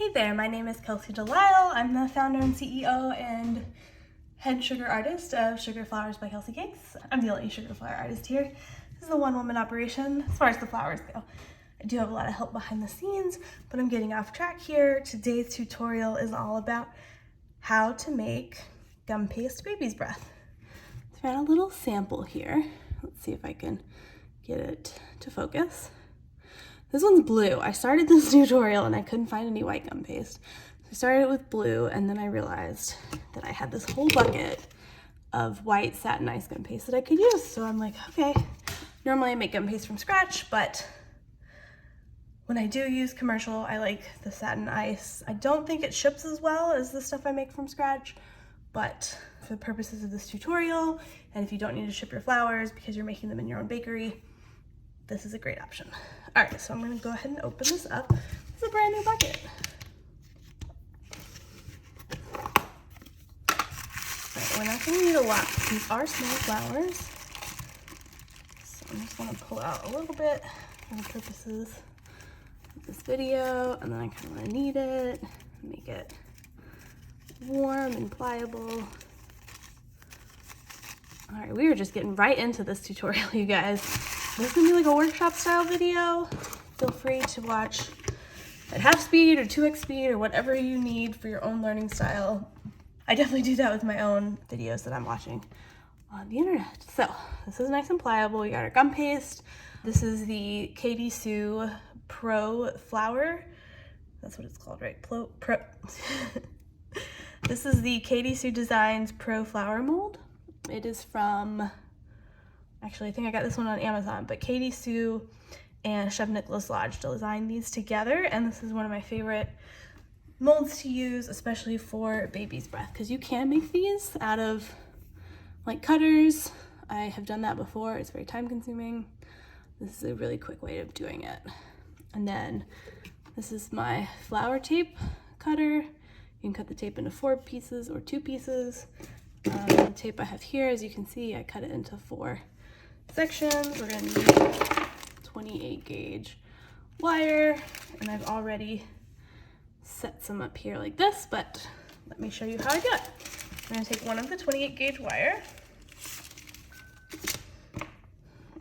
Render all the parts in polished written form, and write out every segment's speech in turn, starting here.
Hey there, my name is Kelsey Delisle. I'm the founder and CEO and head sugar artist of Sugar Flowers by Kelsey Cakes. I'm the only sugar flower artist here. This is a one-woman operation as far as the flowers go. I do have a lot of help behind the scenes, but I'm getting off track here. Today's tutorial is all about how to make gum paste baby's breath. So I found a little sample here. Let's see if I can get it to focus. This one's blue. I started this tutorial and I couldn't find any white gum paste. So I started it with blue, and then I realized that I had this whole bucket of white satin ice gum paste that I could use. So I'm like, okay, normally I make gum paste from scratch, but when I do use commercial, I like the satin ice. I don't think it ships as well as the stuff I make from scratch, but for the purposes of this tutorial, and if you don't need to ship your flowers because you're making them in your own bakery, this is a great option. All right, so I'm gonna go ahead and open this up. It's a brand new bucket. All right, we're not gonna need a lot. These are small flowers. So I'm just gonna pull out a little bit for the purposes of this video, and then I kind of wanna knead it, make it warm and pliable. All right, we are just getting right into this tutorial, you guys. This is gonna be like a workshop style video. Feel free to watch at half speed or 2x speed or whatever you need for your own learning style. I definitely do that with my own videos that I'm watching on the internet. So this is nice and pliable. We got our gum paste. This is the Katy Sue Pro Flower. That's what it's called, right? Pro. This is the Katy Sue Designs Pro Flower Mold. It is from, actually, I think I got this one on Amazon, but Katy Sue and Chef Nicholas Lodge designed these together, and this is one of my favorite molds to use, especially for baby's breath, because you can make these out of like cutters. I have done that before. It's very time consuming. This is a really quick way of doing it. And then this is my flower tape cutter. You can cut the tape into 4 pieces or 2 pieces. The tape I have here, as you can see, I cut it into 4 sections. We're gonna need 28 gauge wire, and I've already set some up here like this, but let me show you how I do it. I'm gonna take one of the 28 gauge wire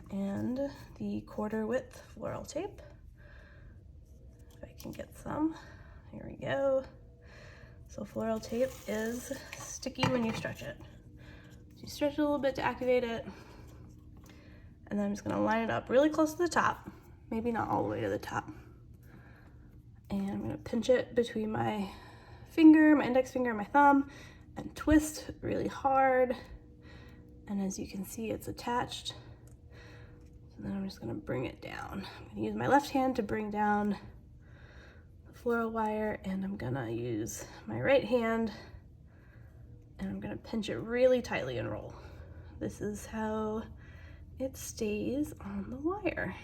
and the 1/4 width floral tape. If I can get some, here we go. So floral tape is sticky when you stretch it. So you stretch it a little bit to activate it, and then I'm just gonna line it up really close to the top, maybe not all the way to the top. And I'm gonna pinch it between my finger, my index finger and my thumb, and twist really hard. And as you can see, it's attached. So then I'm just gonna bring it down. I'm gonna use my left hand to bring down the floral wire, and I'm gonna use my right hand, and I'm gonna pinch it really tightly and roll. This is how it stays on the wire.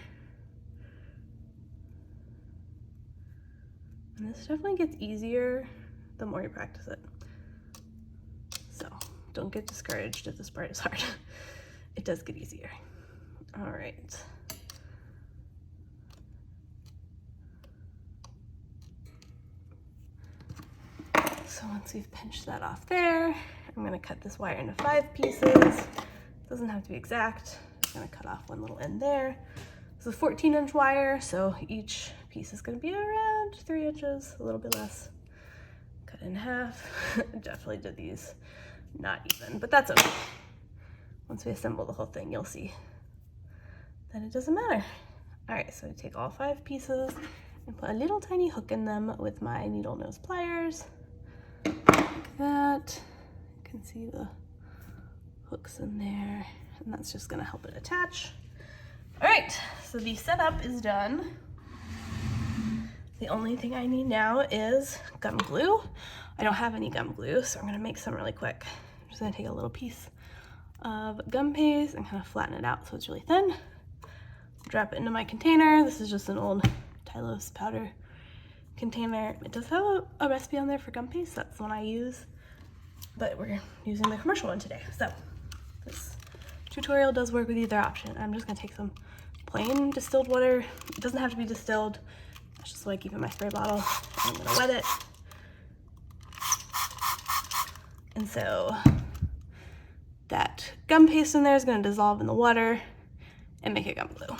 And this definitely gets easier the more you practice it. So don't get discouraged if this part is hard. It does get easier. All right. So once we've pinched that off there, I'm gonna cut this wire into 5 pieces. It doesn't have to be exact. I'm gonna cut off one little end there. This is a 14-inch wire, so each piece is gonna be around 3 inches, a little bit less. Cut in half. Definitely did these not even, but that's okay. Once we assemble the whole thing, you'll see that it doesn't matter. All right, so I take all 5 pieces and put a little tiny hook in them with my needle nose pliers. Like that. You can see the hooks in there, and that's just gonna help it attach. All right, so the setup is done. The only thing I need now is gum glue. I don't have any gum glue, so I'm gonna make some really quick. I'm just gonna take a little piece of gum paste and kind of flatten it out so it's really thin. Drop it into my container. This is just an old Tylose powder container. It does have a recipe on there for gum paste. That's the one I use, but we're using the commercial one today. So this tutorial does work with either option. I'm just gonna take some plain distilled water. It doesn't have to be distilled. That's just what I keep in my spray bottle. I'm gonna wet it. And so that gum paste in there is gonna dissolve in the water and make a gum glue.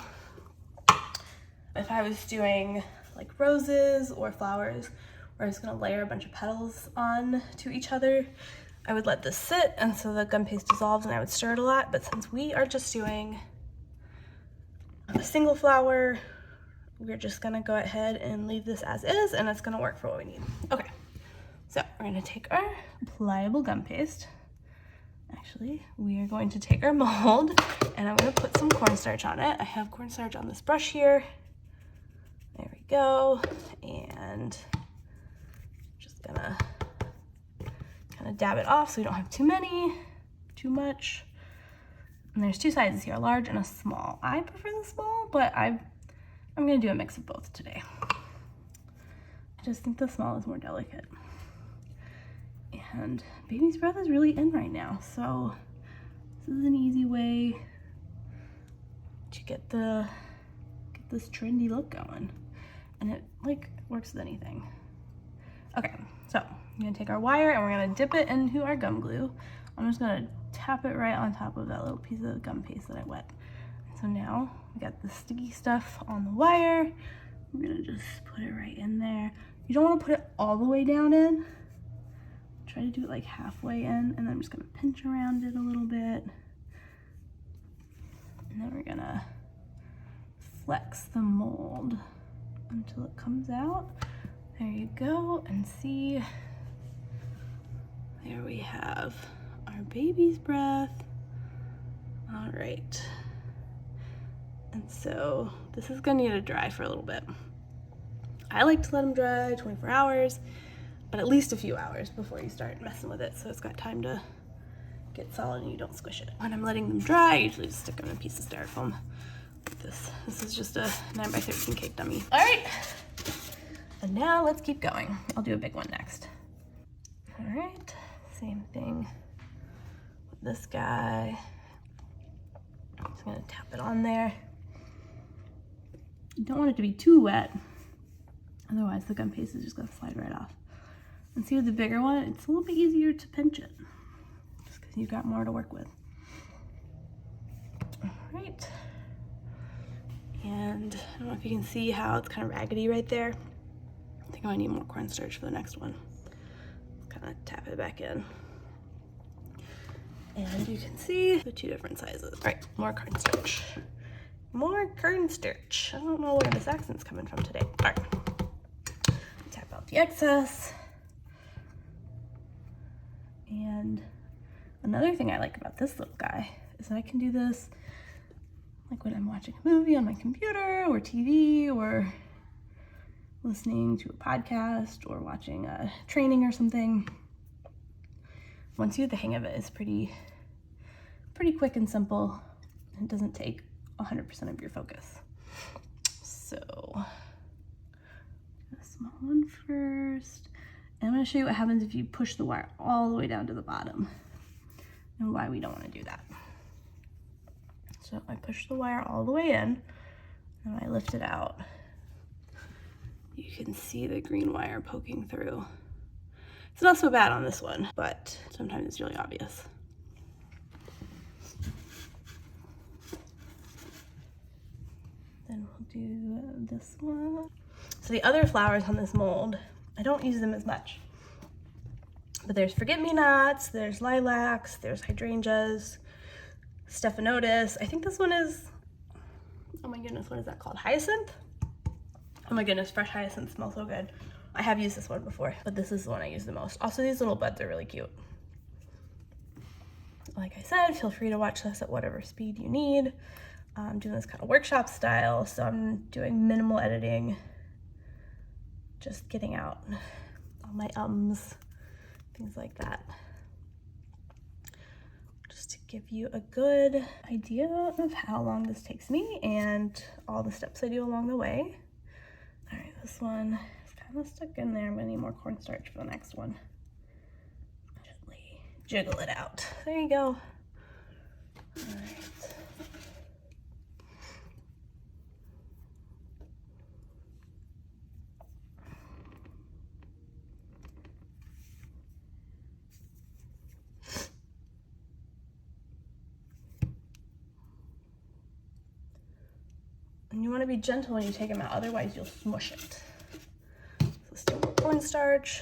If I was doing like roses or flowers where I was gonna layer a bunch of petals on to each other, I would let this sit and so the gum paste dissolves and I would stir it a lot. But since we are just doing a single flower, we're just gonna go ahead and leave this as is and it's gonna work for what we need. Okay, so we're gonna take our pliable gum paste. Actually, we are going to take our mold and I'm gonna put some cornstarch on it. I have cornstarch on this brush here. There we go. And just gonna kind of dab it off so we don't have too much. And there's two sizes here, a large and a small. I prefer the small, but I'm gonna do a mix of both today. I just think the small is more delicate. And baby's breath is really in right now, so this is an easy way to get this trendy look going. And it like works with anything. Okay, so I'm gonna take our wire and we're gonna dip it into our gum glue. I'm just gonna tap it right on top of that little piece of gum paste that I wet. So now we got the sticky stuff on the wire. I'm gonna just put it right in there. You don't wanna put it all the way down in. Try to do it like halfway in, and then I'm just gonna pinch around it a little bit. And then we're gonna flex the mold until it comes out. There you go, and see, there we have our baby's breath. All right. And so this is gonna need to dry for a little bit. I like to let them dry 24 hours, but at least a few hours before you start messing with it so it's got time to get solid and you don't squish it. When I'm letting them dry, I usually just stick them in a piece of styrofoam like this. This is just a 9x13 cake dummy. All right, and now let's keep going. I'll do a big one next. All right, same thing with this guy. I'm just gonna tap it on there. You don't want it to be too wet, otherwise the gum paste is just gonna slide right off. And see with the bigger one, it's a little bit easier to pinch it, just because you've got more to work with. All right. And I don't know if you can see how it's kind of raggedy right there. I think I might need more cornstarch for the next one. Kind of tap it back in. And you can see the two different sizes. All right, more cornstarch. More cornstarch. I don't know where this accent's coming from today. All right. Tap out the excess. And another thing I like about this little guy is that I can do this like when I'm watching a movie on my computer or TV or listening to a podcast or watching a training or something. Once you get the hang of it, it's pretty quick and simple. It doesn't take 100% of your focus. So, a small one first. And I'm going to show you what happens if you push the wire all the way down to the bottom and why we don't want to do that. So I push the wire all the way in and I lift it out. You can see the green wire poking through. It's not so bad on this one, but sometimes it's really obvious. Then we'll do this one. So the other flowers on this mold, I don't use them as much. But there's forget-me-nots, there's lilacs, there's hydrangeas, stephanotis. I think this one is, oh my goodness, what is that called? Hyacinth? Oh my goodness, fresh hyacinth smells so good. I have used this one before, but this is the one I use the most. Also, these little buds are really cute. Like I said, feel free to watch this at whatever speed you need. I'm doing this kind of workshop style, so I'm doing minimal editing. Just getting out all my ums, things like that. Just to give you a good idea of how long this takes me and all the steps I do along the way. All right, this one is kind of stuck in there. I'm gonna need more cornstarch for the next one. Gently jiggle it out. There you go. All right. want to be gentle when you take them out, otherwise you'll smush it. So still more cornstarch.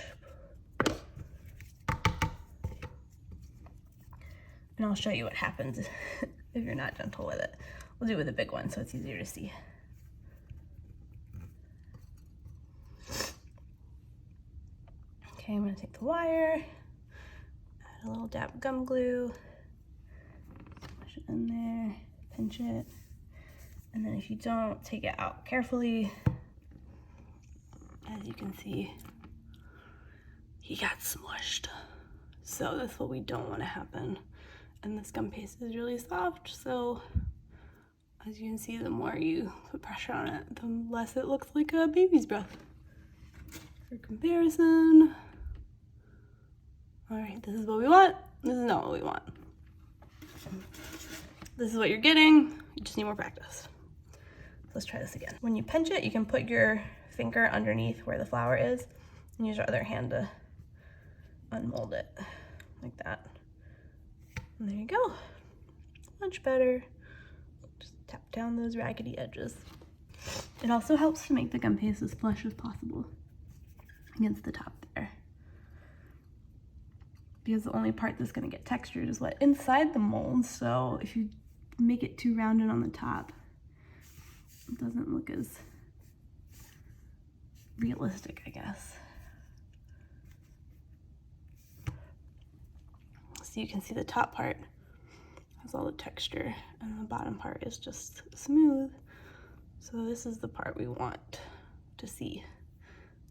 And I'll show you what happens if you're not gentle with it. We'll do it with a big one so it's easier to see. Okay, I'm gonna take the wire, add a little dab of gum glue, push it in there, pinch it, and then if you don't take it out carefully, as you can see, he got smushed. So that's what we don't want to happen. And this gum paste is really soft, so as you can see, the more you put pressure on it, the less it looks like a baby's breath. For comparison, all right, this is what we want. This is not what we want. This is what you're getting. You just need more practice. Let's try this again. When you pinch it, you can put your finger underneath where the flower is and use your other hand to unmold it like that. And there you go. Much better. Just tap down those raggedy edges. It also helps to make the gum paste as flush as possible against the top there. Because the only part that's gonna get textured is what inside the mold. So if you make it too rounded on the top, it doesn't look as realistic, I guess. So you can see the top part has all the texture and the bottom part is just smooth. So this is the part we want to see.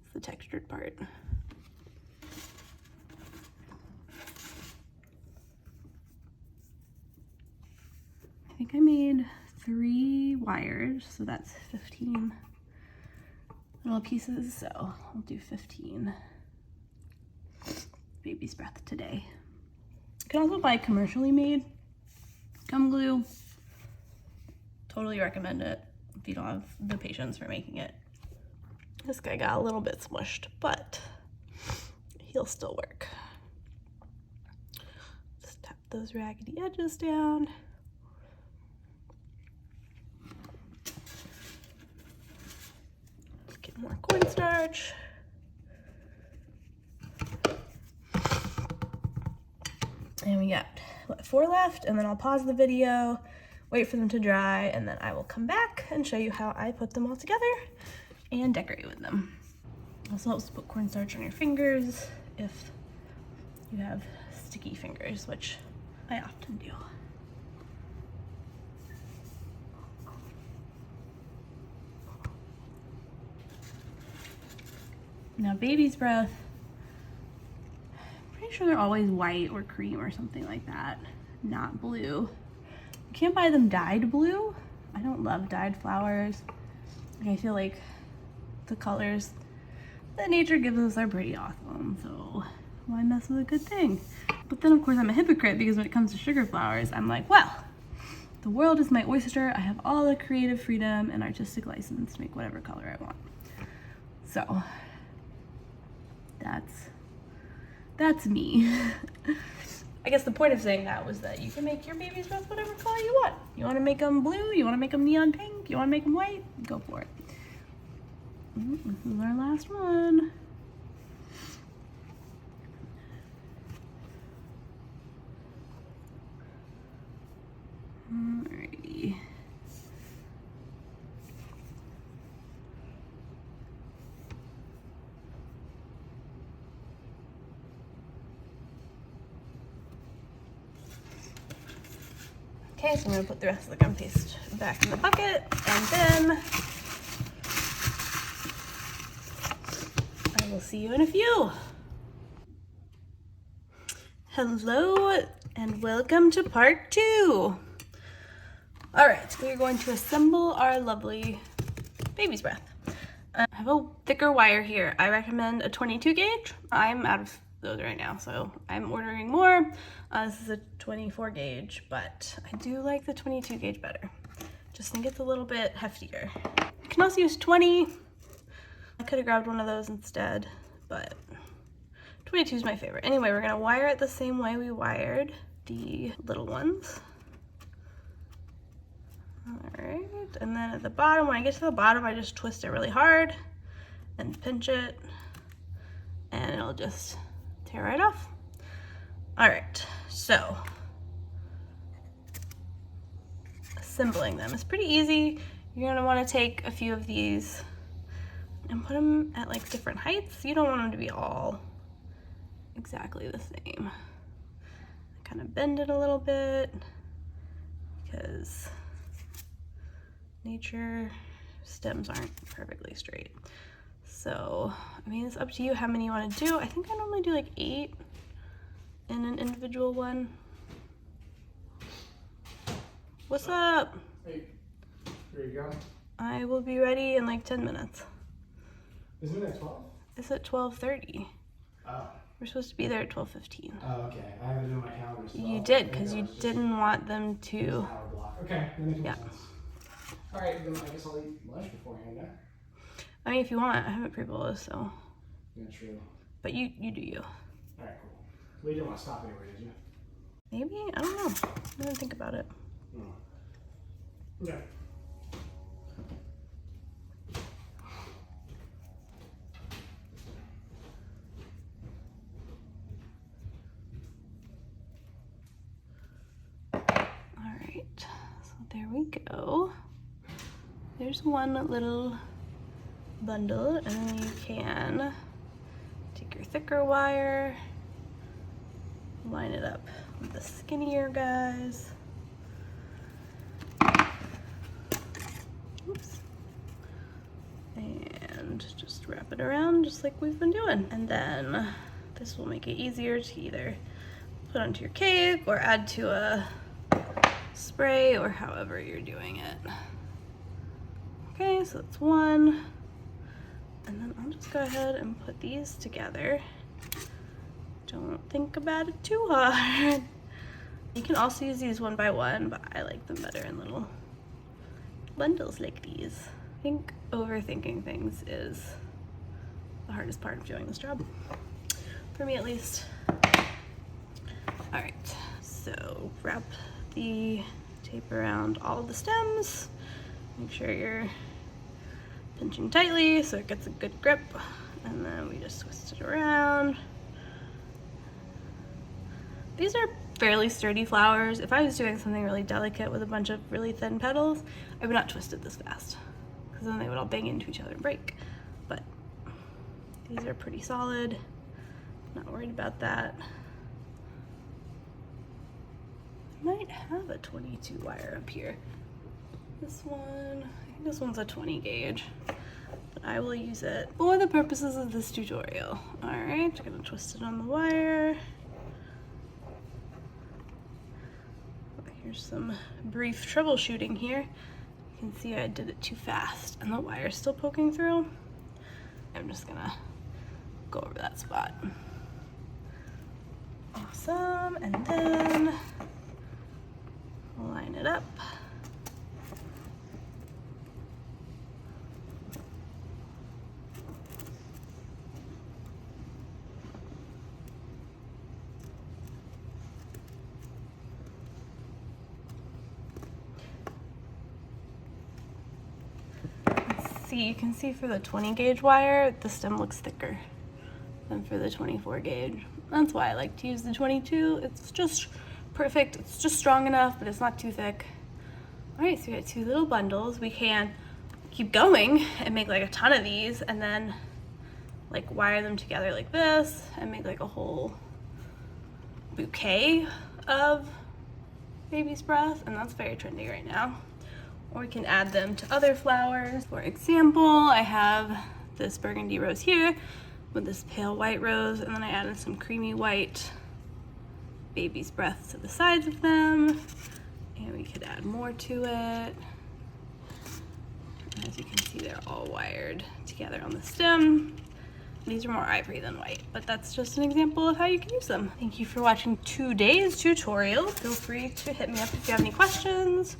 It's the textured part. I think I made 3 wires, so that's 15 little pieces. So I'll do 15 baby's breath today. You can also buy commercially made gum glue. Totally recommend it if you don't have the patience for making it. This guy got a little bit smushed, but he'll still work. Just tap those raggedy edges down. Let's get more cornstarch. And we got, what, 4 left, and then I'll pause the video, wait for them to dry, and then I will come back and show you how I put them all together and decorate with them. Also helps to put cornstarch on your fingers if you have sticky fingers, which I often do. Now baby's breath, pretty sure they're always white or cream or something like that, not blue. You can't buy them dyed blue. I don't love dyed flowers. I feel like the colors that nature gives us are pretty awesome, so why mess with a good thing? But then of course I'm a hypocrite because when it comes to sugar flowers, I'm like, well, the world is my oyster. I have all the creative freedom and artistic license to make whatever color I want. So that's me. I guess the point of saying that was that you can make your baby's breath whatever color you want. You want to make them blue? You want to make them neon pink? You want to make them white? Go for it. This is our last one. Alrighty. Okay, so I'm going to put the rest of the gum paste back in the bucket, and then I will see you in a few. Hello, and welcome to part 2. All right, we're going to assemble our lovely baby's breath. I have a thicker wire here. I recommend a 22 gauge. I'm out of those right now, so I'm ordering more. This is a 24 gauge, but I do like the 22 gauge better. Just think it's a little bit heftier. You can also use 20. I could have grabbed one of those instead, but 22 is my favorite. Anyway, we're gonna wire it the same way we wired the little ones. All right, and then at the bottom, when I get to the bottom, I just twist it really hard and pinch it, and it'll just tear right off. All right, so assembling them is pretty easy. You're gonna wanna take a few of these and put them at like different heights. You don't want them to be all exactly the same. Kind of bend it a little bit because nature stems aren't perfectly straight. So, I mean, it's up to you how many you want to do. I think I normally do like 8 in an individual one. What's up? Hey, here you go. I will be ready in like 10 minutes. Isn't it at 12? It's at 12:30. Oh. We're supposed to be there at 12:15. Oh, okay. I have it in my calendar still. You did, because you didn't want them Just to. an hour block. Okay, that makes more Yeah. sense. All right, then I guess I'll eat lunch beforehand, yeah? I mean, if you want, I haven't pre-bolus, so. Yeah, true. But you do you. All right, cool. Well, you didn't want to stop anywhere, did you? Maybe? I don't know. I didn't think about it. Oh. Okay. Alright, so there we go. There's one little bundle, and then you can take your thicker wire, line it up with the skinnier guys. Oops. And just wrap it around just like we've been doing. And then this will make it easier to either put onto your cake or add to a spray or however you're doing it. Okay, so that's one. And then I'll just go ahead and put these together. Don't think about it too hard. You can also use these one by one, but I like them better in little bundles like these. I think overthinking things is the hardest part of doing this job. For me at least. All right, so wrap the tape around all of the stems. Make sure you're pinching tightly so it gets a good grip. And then we just twist it around. These are fairly sturdy flowers. If I was doing something really delicate with a bunch of really thin petals, I would not twist it this fast, because then they would all bang into each other and break. But these are pretty solid. Not worried about that. I might have a 22 wire up here. This one, I think this one's a 20 gauge, but I will use it for the purposes of this tutorial. All right, I'm gonna twist it on the wire. Here's some brief troubleshooting here. You can see I did it too fast and the wire's still poking through. I'm just gonna go over that spot. Awesome, and then line it up. You can see for the 20 gauge wire, the stem looks thicker than for the 24 gauge. That's why I like to use the 22. It's just perfect. It's just strong enough, but it's not too thick. All right, so we got 2 little bundles. We can keep going and make like a ton of these and then like wire them together like this and make like a whole bouquet of baby's breath, and that's very trendy right now. Or we can add them to other flowers. For example, I have this burgundy rose here with this pale white rose, and then I added some creamy white baby's breath to the sides of them. And we could add more to it. And as you can see, they're all wired together on the stem. These are more ivory than white, but that's just an example of how you can use them. Thank you for watching today's tutorial. Feel free to hit me up if you have any questions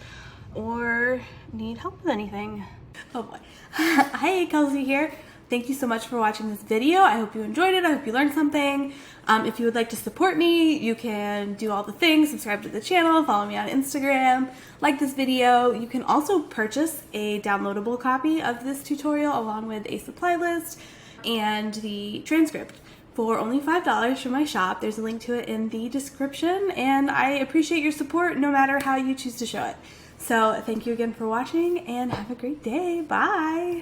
or need help with anything. Oh boy. Hi, Kelsey here. Thank you so much for watching this video. I hope you enjoyed it. I hope you learned something. If you would like to support me, you can do all the things. Subscribe to the channel, follow me on Instagram, like this video. You can also purchase a downloadable copy of this tutorial along with a supply list and the transcript for only $5 from my shop. There's a link to it in the description, and I appreciate your support no matter how you choose to show it. So thank you again for watching, and have a great day. Bye!